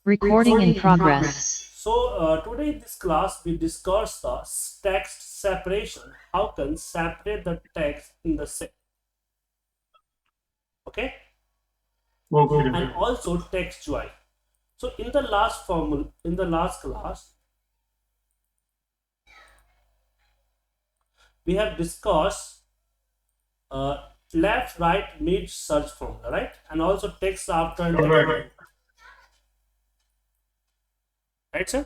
Recording in progress. So today in this class we discuss the text separation. How can separate the text in the set? Okay, and Okay. also text join. So in the last formula, in the last class, we have discussed uh, left, right, mid search formula, right, and also text after and text, Correct. right, sir?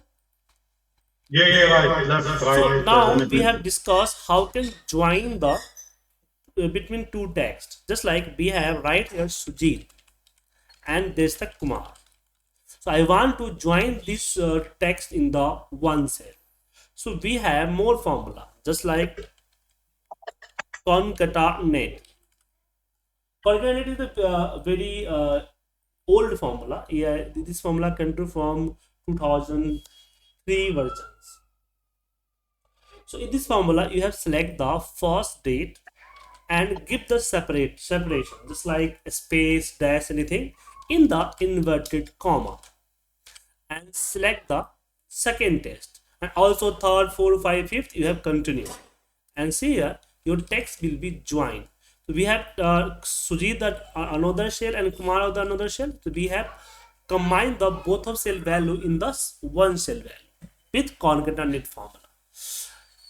Yeah, right. Left, So right, now we middle. have discussed how can join the between two texts. Just like we have right here Sujit and there's the Kumar. So I want to join this text in the one cell. So we have more formula, just like concatenate. Concatenate is a very old formula. Yeah, this formula came to from 2003 versions. So in this formula, you have select the first date and give the separation, just like a space, dash, anything in the inverted comma, and select the second test, and also third, fourth, five, fifth you have continue, and see here your text will be joined. So we have Sujit that another shell and Kumar of the another shell. So we have combined the both of cell value in the one cell value with concatenate formula.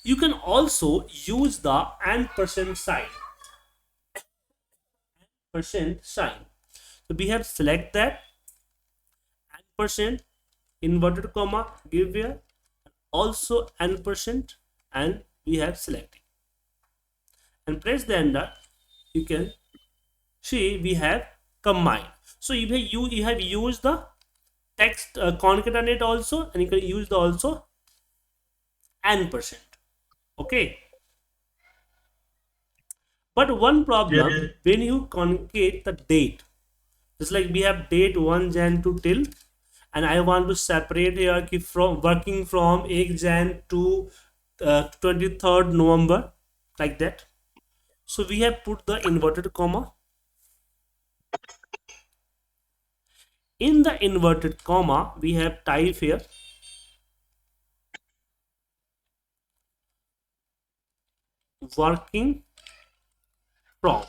You can also use the and percent sign. So we have select that and percent inverted comma give here, also and percent, and we have selected and press the enter. You can see we have combined. So you have used the text concatenate also, and you can use the also and percent. Okay, but one problem Yeah. when you concate the date, just like we have date 1 Jan to till, and I want to separate here from working from 1 Jan to 23rd November, like that. So we have put the inverted comma. In the inverted comma, we have type here working from.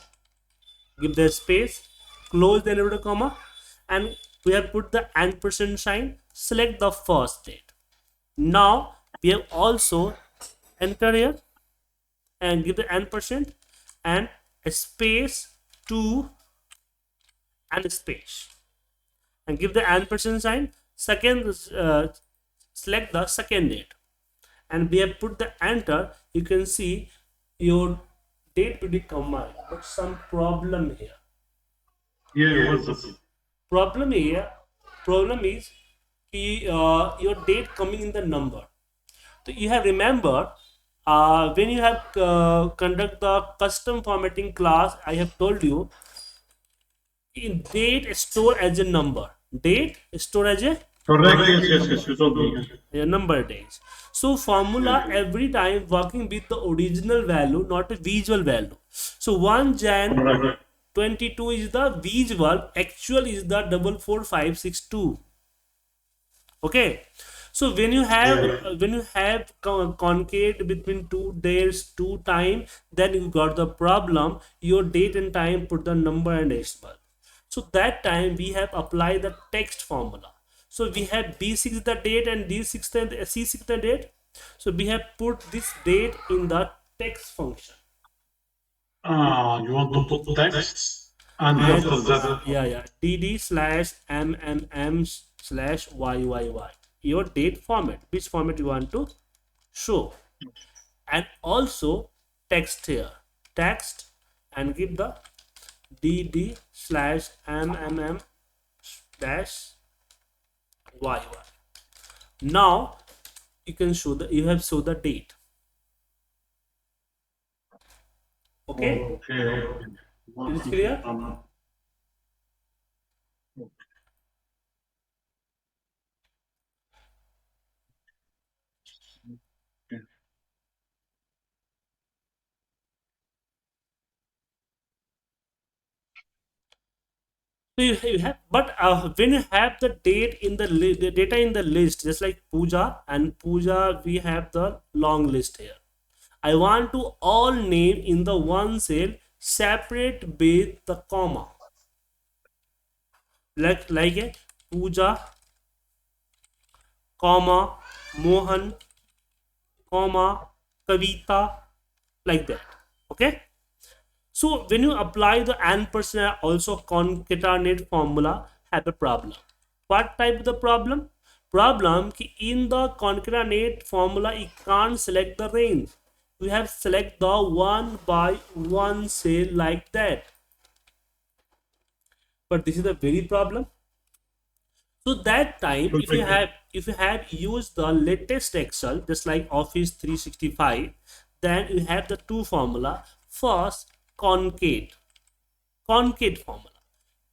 Give the space, close the inverted comma, and we have put the and % sign. Select the first date. Now we have also enter here and give the and % and a space to and space, and give the and % sign. Second, select the second date, and we have put the enter. You can see your date will be combined, but some problem here. Yeah, what's up? Problem here, problem is your date coming in the number. So you have remembered when you have conduct the custom formatting class, I have told you in date store as a number. Date store as a Correct. Yes. You told me. number days. So formula Yeah. every time working with the original value, not a visual value. So 1 Jan Correct. 22 is the visual, actual is the 44562. Okay, so Yeah. when you have concate between two days, two time, then you got the problem. Your date and time put the number and decimal. So that time we have applied the text formula. So we have b6 the date and d6 the c6 the date. So we have put this date in the text function. You want to put text, and And after that, yeah, dd slash mmm slash yyy, your date format, which format you want to show, and also text here, text, and give the dd slash mmm dash yy. Now you can show the, you have show the date. Okay, okay. is it clear? Okay. So you have, but when you have the date in the data in the list, just like Puja and Puja, we have the long list here. I want to all name in the one cell separate with the comma, like a Puja, comma, Mohan, comma, Kavita, like that. Okay. So when you apply the ampersand also concatenate formula, have a problem. What type of the problem? Problem ki in the concatenate formula you can't select the range. You have select the one by one cell like that. But this is the very problem. So that time if you have used the latest Excel just like Office 365, then you have the two formula. First, concate formula.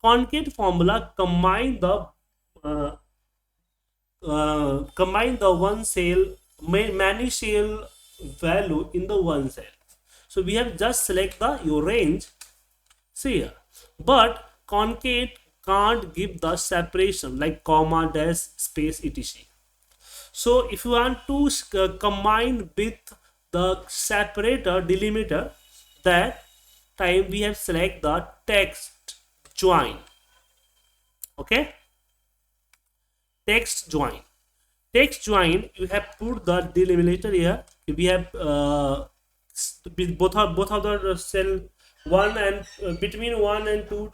Concate formula combine the one cell many cell value in the one cell. So we have just select the your range. See here, but concate can't give the separation like comma, dash, space, etc. So if you want to combine with the separator delimiter, that time we have select the text join. Okay, text join. Text join, you have put the delimiter here. We have both of the cell one and between 1 and 2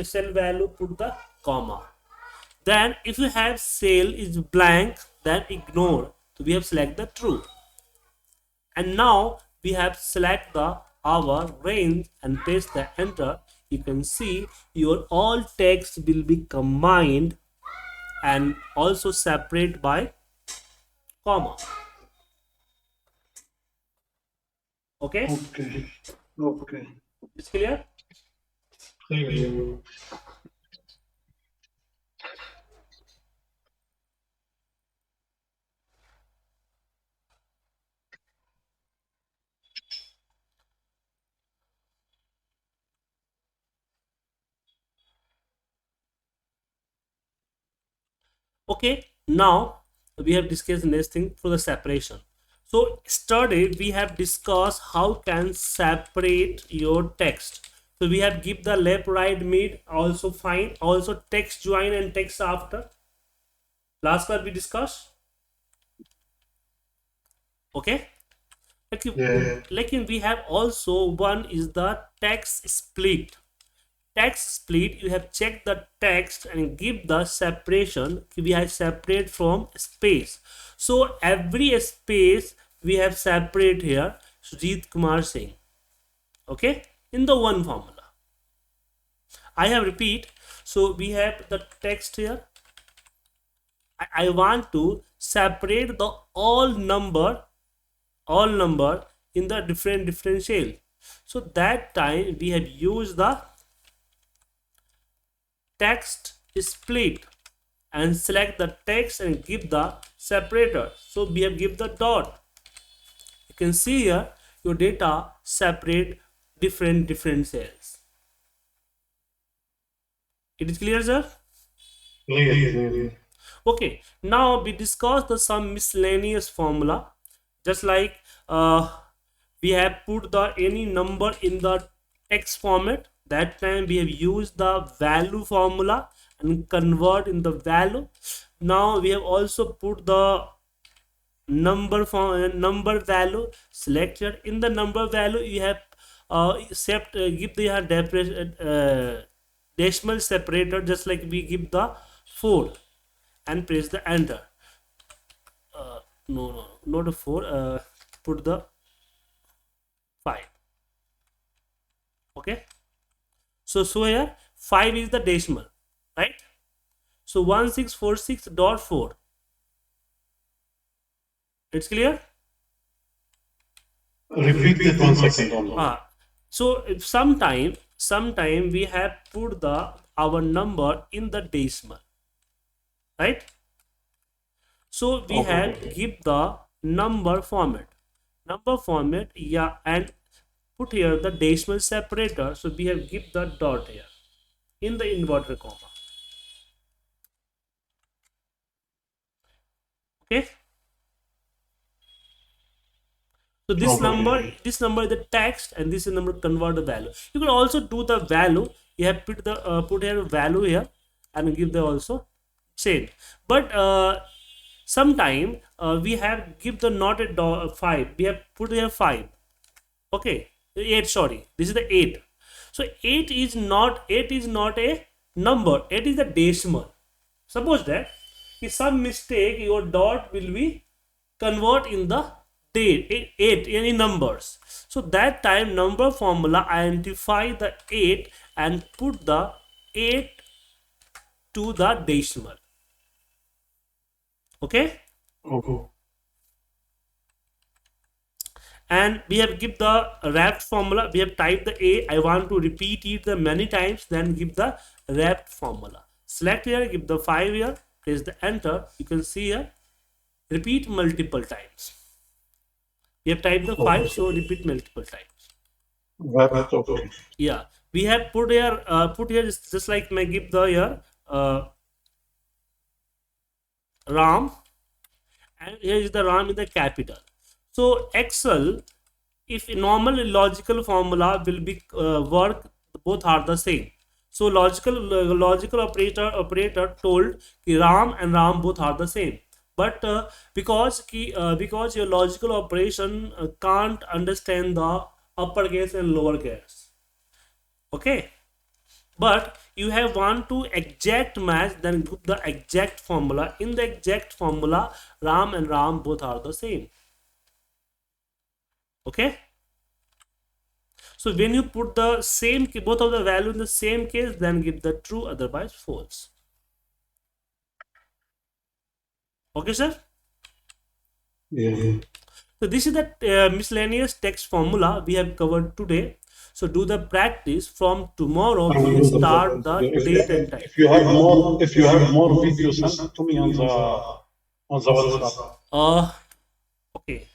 cell value put the comma. Then if you have cell is blank, then ignore. So we have select the true. And now we have select the our range and press the enter. You can see your all text will be combined and also separate by comma. Okay, Okay. it's clear. Thank you. Okay, now we have discussed next thing for the separation. So yesterday we have discussed how can separate your text. So we have give the left, right, mid, also find, also text join and text after. Last class we discussed. Okay. Like we have also one is the text split. Text split, you have checked the text and give the separation. We have separate from space. So every space we have separate here. Sujit Kumar Singh. Okay, in the one formula. I have repeat. So we have the text here. I want to separate the all number in the different cell. So that time we have used the text split and select the text and give the separator. So we have give the dot. You can see here your data separate different cells. It is clear, sir? Clear. Okay, now we discuss the some miscellaneous formula. Just like we have put the any number in the text format. That time we have used the value formula and convert in the value. Now we have also put the number value selected. In the number value you have give the decimal separator, just like we give the 4 and press the enter. No, not a 4. Put the 5. Okay. So here 5 is the decimal, right? So 1646.4. It's clear? Repeat that 1 second only. So if sometime we have put the our number in the decimal, right? So we have give the number format, yeah, and put here the decimal separator. So we have give the dot here. in the inverted comma. Okay. So this Okay. number is the text, and this number convert the value. You can also do the value. You have put the put here value here and give the also same. But sometime we have give the not a 5. We have put here 5. Okay, 8. Sorry, this is the 8. So 8 is not a number. 8 is a decimal. Suppose that if some mistake your dot will be convert in the 8 any numbers. So that time number formula identify the 8 and put the 8 to the decimal. Okay. Okay. And we have give the wrapped formula. We have typed the A. I want to repeat it the many times. Then give the wrapped formula. Select here. Give the 5 here. Press the enter. You can see here. Repeat multiple times. We have typed the 5, so repeat multiple times. That's okay. Yeah, we have put here just like may give the here RAM, and here is the RAM in the capital. So Excel, if normal logical formula will be work, both are the same. So logical operator told RAM and RAM both are the same. But because your logical operation can't understand the uppercase and lowercase, okay, but you have want to exact match, then group the exact formula. In the exact formula, RAM and RAM both are the same. Okay, so when you put the same both of the value in the same case, then give the true, otherwise false. Okay, sir. Yeah. So this is the miscellaneous text formula we have covered today. So do the practice. From tomorrow we will start the date and time. If you have more videos, send it to me on the WhatsApp. Okay.